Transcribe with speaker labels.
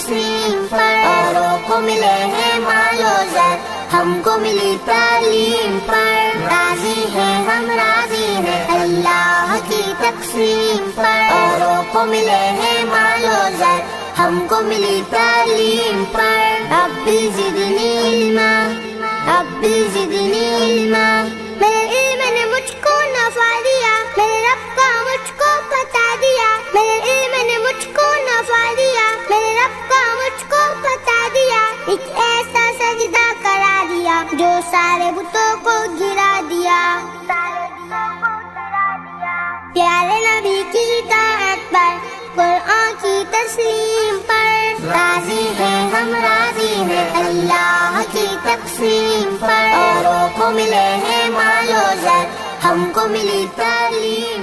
Speaker 1: تقسیم پر، اوروں کو ملے ہیں مال و زر، ہم کو ملی تعلیم پر، راضی ہیں ہم راضی ہیں اللہ کی تقسیم پر، اوروں کو ملے ہیں مال و زر، ہم کو ملی تعلیم پر، ربی زدنی علما، ربی زدنی علما، میرے علم نے مجھ کو نفع دیا، میرے رب کا مجھ کو پتا دیا، میرے علم نے مجھ کو نفع دیا، میرے رب کا مجھ کو پتا دیا، ایک ایسا سجدہ کرا دیا جو سارے بتوں کو گرا دیا، پیارے نبی کی اطاعت پر، قرآن کی تسلیم پر، راضی ہیں ہم راضی ہیں اللہ کی تقسیم پر، اوروں کو ملے ہیں مال و زر، ہم کو ملی تعلیم